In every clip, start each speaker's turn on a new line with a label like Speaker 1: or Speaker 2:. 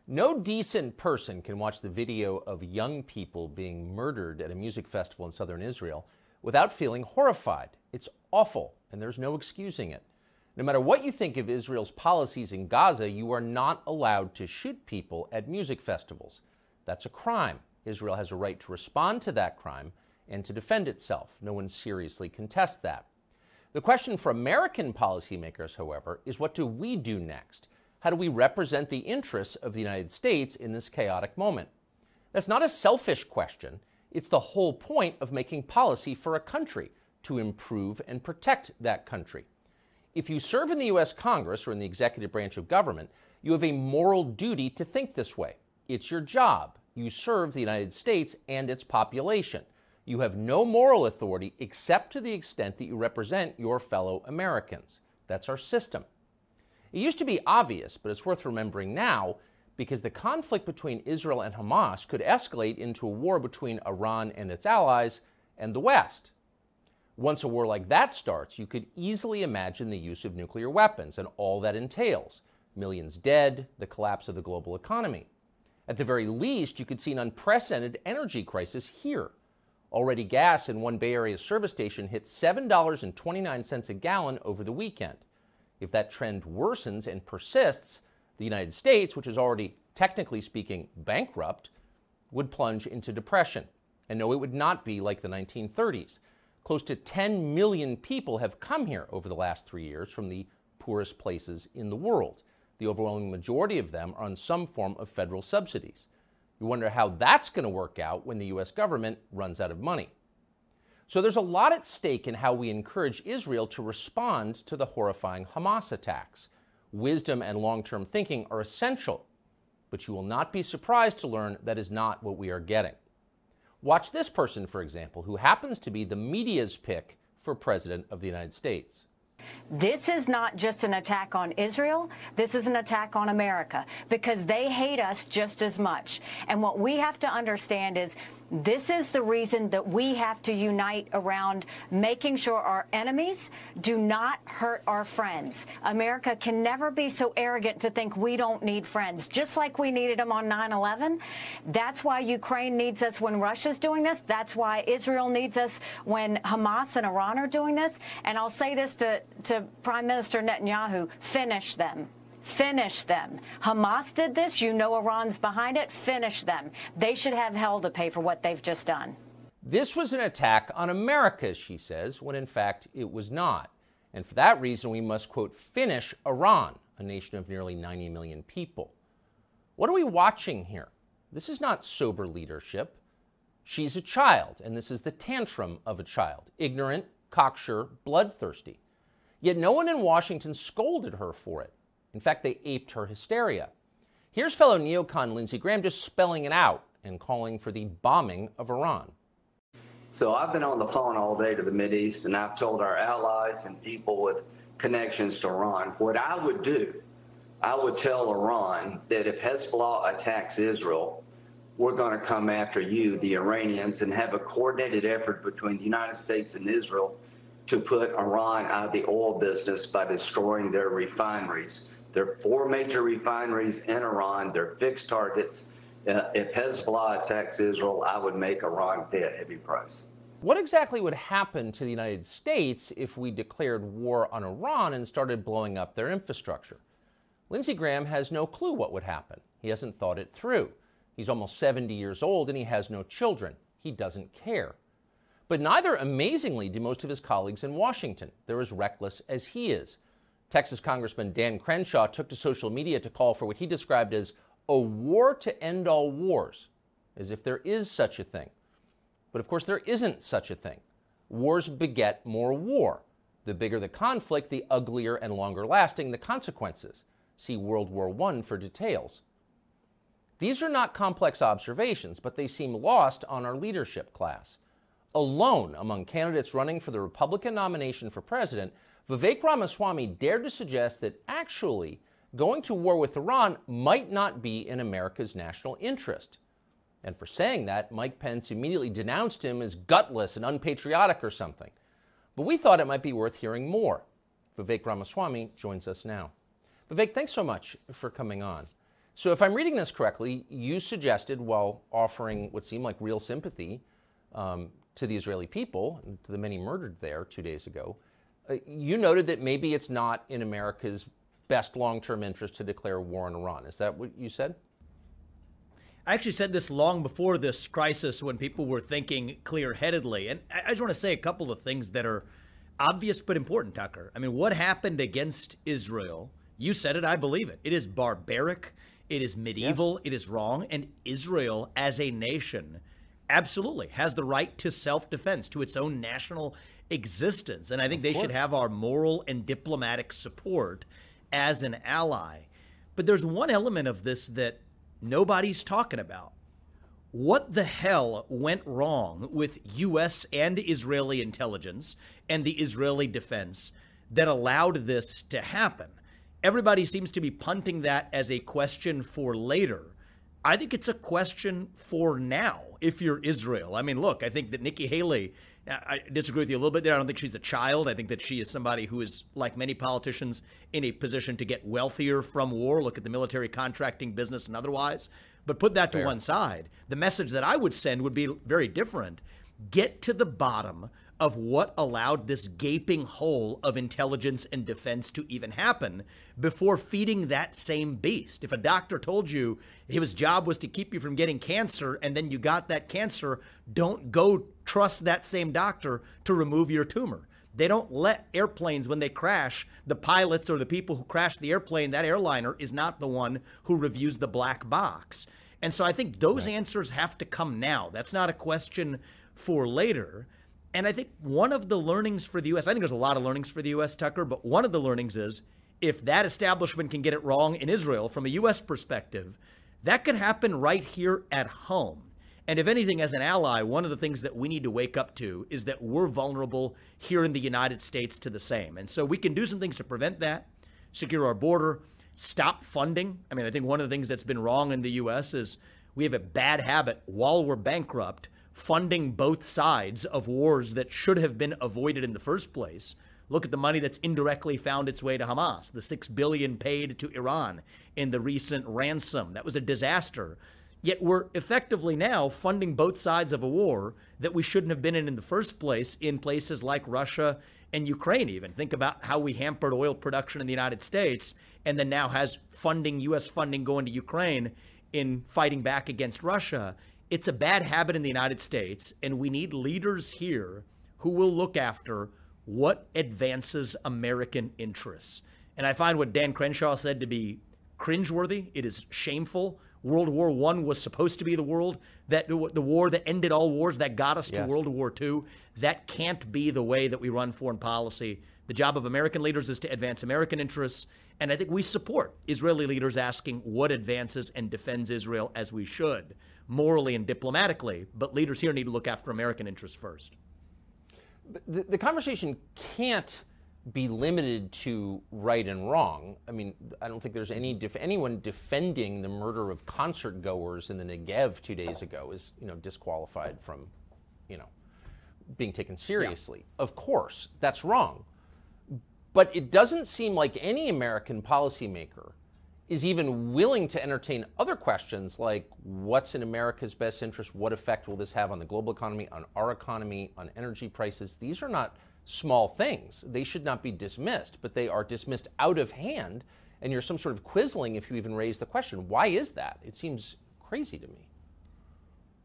Speaker 1: No decent person can watch the video of young people being murdered at a music festival in southern Israel without feeling horrified. It's awful, and there's no excusing it. No matter what you think of Israel's policies in Gaza, you are not allowed to shoot people at music festivals. That's a crime. Israel has a right to respond to that crime and to defend itself. No one seriously contests that. The question for American policymakers, however, is what do we do next? How do we represent the interests of the United States in this chaotic moment? That's not a selfish question. It's the whole point of making policy for a country, to improve and protect that country. If you serve in the U.S. Congress or in the executive branch of government, you have a moral duty to think this way. It's your job. You serve the United States and its population. You have no moral authority except to the extent that you represent your fellow Americans. That's our system. It used to be obvious, but it's worth remembering now, because the conflict between Israel and Hamas could escalate into a war between Iran and its allies and the West. Once a war like that starts, you could easily imagine the use of nuclear weapons and all that entails. Millions dead, the collapse of the global economy. At the very least, you could see an unprecedented energy crisis here. Already gas in one Bay Area service station hit $7.29 a gallon over the weekend. If that trend worsens and persists, the United States, which is already, technically speaking, bankrupt, would plunge into depression. And no, it would not be like the 1930s. Close to 10 million people have come here over the last 3 years from the poorest places in the world. The overwhelming majority of them are on some form of federal subsidies. You wonder how that's going to work out when the U.S. government runs out of money. So there's a lot at stake in how we encourage Israel to respond to the horrifying Hamas attacks. Wisdom and long-term thinking are essential, but you will not be surprised to learn that is not what we are getting. Watch this person, for example, who happens to be the media's pick for President of the United States.
Speaker 2: This is not just an attack on Israel. This is an attack on America because they hate us just as much. And what we have to understand is this is the reason that we have to unite around making sure our enemies do not hurt our friends. America can never be so arrogant to think we don't need friends, just like we needed them on 9/11. That's why Ukraine needs us when Russia's doing this. That's why Israel needs us when Hamas and Iran are doing this. And I'll say this to Prime Minister Netanyahu, finish them. Finish them. Hamas did this. You know Iran's behind it. Finish them. They should have hell to pay for what they've just done.
Speaker 1: This was an attack on America, she says, when in fact it was not. And for that reason, we must, quote, finish Iran, a nation of nearly 90 million people. What are we watching here? This is not sober leadership. She's a child, and this is the tantrum of a child. Ignorant, cocksure, bloodthirsty. Yet no one in Washington scolded her for it. In fact, they aped her hysteria. Here's fellow neocon Lindsey Graham just spelling it out and calling for the bombing of Iran.
Speaker 3: So I've been on the phone all day to the Mideast, and I've told our allies and people with connections to Iran, what I would do, I would tell Iran that if Hezbollah attacks Israel, we're going to come after you, the Iranians, and have a coordinated effort between the United States and Israel to put Iran out of the oil business by destroying their refineries. There are 4 major refineries in Iran. They're fixed targets. If Hezbollah attacks Israel, I would make Iran pay a heavy price.
Speaker 1: What exactly would happen to the United States if we declared war on Iran and started blowing up their infrastructure? Lindsey Graham has no clue what would happen. He hasn't thought it through. He's almost 70 years old and he has no children. He doesn't care. But neither, amazingly, do most of his colleagues in Washington. They're as reckless as he is. Texas Congressman Dan Crenshaw took to social media to call for what he described as a war to end all wars, as if there is such a thing. But of course, there isn't such a thing. Wars beget more war. The bigger the conflict, the uglier and longer lasting the consequences. See World War I for details. These are not complex observations, but they seem lost on our leadership class. Alone among candidates running for the Republican nomination for president, Vivek Ramaswamy dared to suggest that actually going to war with Iran might not be in America's national interest. And for saying that, Mike Pence immediately denounced him as gutless and unpatriotic or something. But we thought it might be worth hearing more. Vivek Ramaswamy joins us now. Vivek, thanks so much for coming on. So if I'm reading this correctly, you suggested, while offering what seemed like real sympathy to the Israeli people, and to the many murdered there 2 days ago, you noted that maybe it's not in America's best long-term interest to declare war on Iran. Is that what you said?
Speaker 4: I actually said this long before this crisis, when people were thinking clear-headedly. And I just want to say a couple of things that are obvious but important, Tucker. I mean, what happened against Israel, you said it, I believe it. It is barbaric, it is medieval, it is wrong. And Israel as a nation absolutely has the right to self-defense, to its own national existence. And I think they should have our moral and diplomatic support as an ally. But there's one element of this that nobody's talking about. What the hell went wrong with U.S. and Israeli intelligence and the Israeli defense that allowed this to happen? Everybody seems to be punting that as a question for later. I think it's a question for now, if you're Israel. I mean, look, I think that Nikki Haley, I disagree with you a little bit there. I don't think she's a child. I think that she is somebody who is, like many politicians, in a position to get wealthier from war. Look at the military contracting business and otherwise. But put that to one side. The message that I would send would be very different. Get to the bottom of what allowed this gaping hole of intelligence and defense to even happen before feeding that same beast. If a doctor told you his job was to keep you from getting cancer and then you got that cancer, don't go trust that same doctor to remove your tumor. They don't let airplanes, when they crash, the pilots or the people who crash the airplane, that airliner is not the one who reviews the black box. And so I think those answers have to come now. That's not a question for later. And I think one of the learnings for the U.S., I think there's a lot of learnings for the U.S., Tucker, but one of the learnings is if that establishment can get it wrong in Israel from a U.S. perspective, that could happen right here at home. And if anything, as an ally, one of the things that we need to wake up to is that we're vulnerable here in the United States to the same. And so we can do some things to prevent that, secure our border, stop funding. I mean, I think one of the things that's been wrong in the U.S. is we have a bad habit while we're bankrupt funding both sides of wars that should have been avoided in the first place. Look at the money that's indirectly found its way to Hamás, the $6 billion paid to Iran in the recent ransom. That was a disaster. Yet we're effectively now funding both sides of a war that we shouldn't have been in the first place in places like Russia and Ukraine even. Think about how we hampered oil production in the United States and then now has funding, U.S. funding going to Ukraine in fighting back against Russia. It's a bad habit in the United States, and we need leaders here who will look after what advances American interests. And I find what Dan Crenshaw said to be cringeworthy. It is shameful. World War I was supposed to be the war that ended all wars, that got us to World War II. That can't be the way that we run foreign policy. The job of American leaders is to advance American interests. And I think we support Israeli leaders asking what advances and defends Israel as we should, morally and diplomatically. But leaders here need to look after American interests first.
Speaker 1: The conversation can't be limited to right and wrong. I mean, I don't think there's anyone defending the murder of concert goers in the Negev 2 days ago is, disqualified from, being taken seriously. Yeah. Of course, that's wrong. But it doesn't seem like any American policymaker is even willing to entertain other questions like what's in America's best interest, what effect will this have on the global economy, on our economy, on energy prices. These are not small things. They should not be dismissed, but they are dismissed out of hand, and you're some sort of quizzling if you even raise the question. Why is that? It seems crazy to me.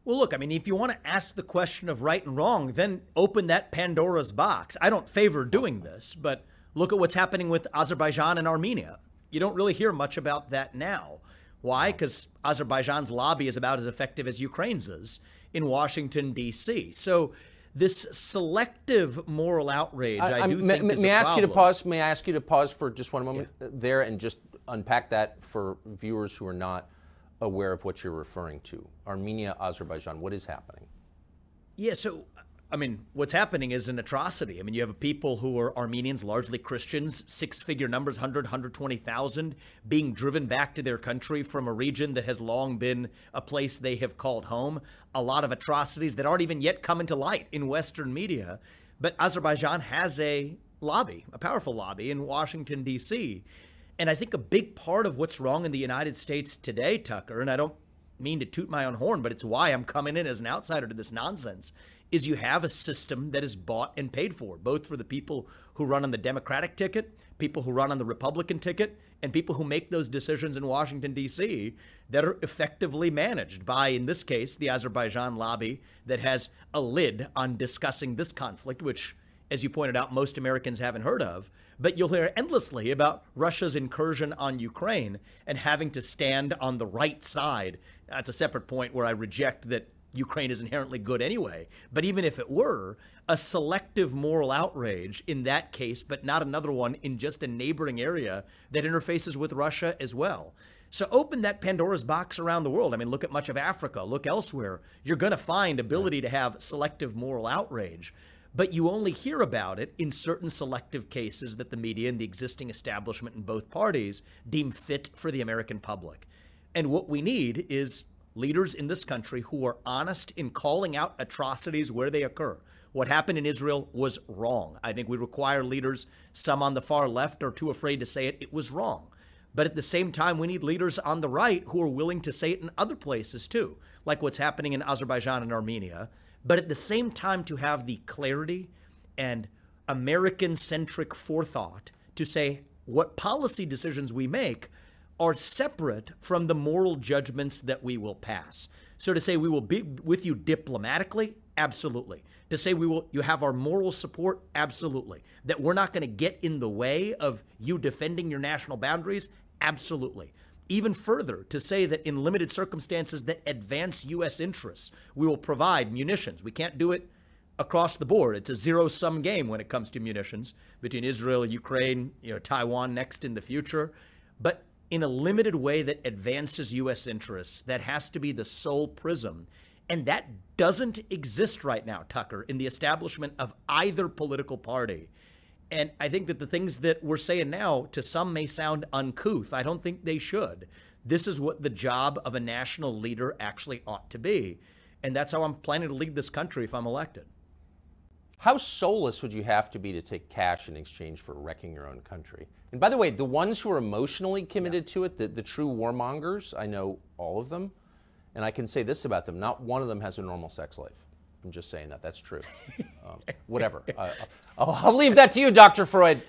Speaker 4: Well, look, I mean, if you want to ask the question of right and wrong, then open that Pandora's box. I don't favor doing this, but look at what's happening with Azerbaijan and Armenia. You don't really hear much about that now. Why? Because Azerbaijan's lobby is about as effective as Ukraine's is in Washington, D.C. So this selective moral outrage, I do think is a problem.
Speaker 1: May I ask you to pause for just one moment there and just unpack that for viewers who are not aware of what you're referring to? Armenia, Azerbaijan, what is happening?
Speaker 4: Yeah, so I mean, what's happening is an atrocity. I mean, you have people who are Armenians, largely Christians, six-figure numbers, 120,000, being driven back to their country from a region that has long been a place they have called home. A lot of atrocities that aren't even yet coming to light in Western media. But Azerbaijan has a lobby, a powerful lobby in Washington, D.C. And I think a big part of what's wrong in the United States today, Tucker, and I don't mean to toot my own horn, but it's why I'm coming in as an outsider to this nonsense, is you have a system that is bought and paid for, both for the people who run on the Democratic ticket, people who run on the Republican ticket, and people who make those decisions in Washington, D.C. that are effectively managed by, in this case, the Azerbaijan lobby that has a lid on discussing this conflict, which, as you pointed out, most Americans haven't heard of. But you'll hear endlessly about Russia's incursion on Ukraine and having to stand on the right side. That's a separate point where I reject that Ukraine is inherently good anyway. But even if it were, a selective moral outrage in that case, but not another one in just a neighboring area that interfaces with Russia as well. So open that Pandora's box around the world. I mean, look at much of Africa, look elsewhere. You're going to find ability to have selective moral outrage. But you only hear about it in certain selective cases that the media and the existing establishment in both parties deem fit for the American public. And what we need is leaders in this country who are honest in calling out atrocities where they occur. What happened in Israel was wrong. I think we require leaders, some on the far left are too afraid to say it. It was wrong. But at the same time, we need leaders on the right who are willing to say it in other places too, like what's happening in Azerbaijan and Armenia. But at the same time, to have the clarity and American-centric forethought to say what policy decisions we make are separate from the moral judgments that we will pass. So to say we will be with you diplomatically, absolutely. To say you have our moral support, absolutely. That we're not going to get in the way of you defending your national boundaries, absolutely. Even further, to say that in limited circumstances that advance U.S. interests, we will provide munitions. We can't do it across the board. It's a zero-sum game when it comes to munitions between Israel, Ukraine, Taiwan next in the future. But in a limited way that advances U.S. interests, that has to be the sole prism. And that doesn't exist right now, Tucker, in the establishment of either political party. And I think that the things that we're saying now, to some may sound uncouth. I don't think they should. This is what the job of a national leader actually ought to be. And that's how I'm planning to lead this country if I'm elected.
Speaker 1: How soulless would you have to be to take cash in exchange for wrecking your own country? And by the way, the ones who are emotionally committed to it, the true warmongers, I know all of them. And I can say this about them, not one of them has a normal sex life. I'm just saying that. That's true. Whatever. I'll leave that to you, Dr. Freud.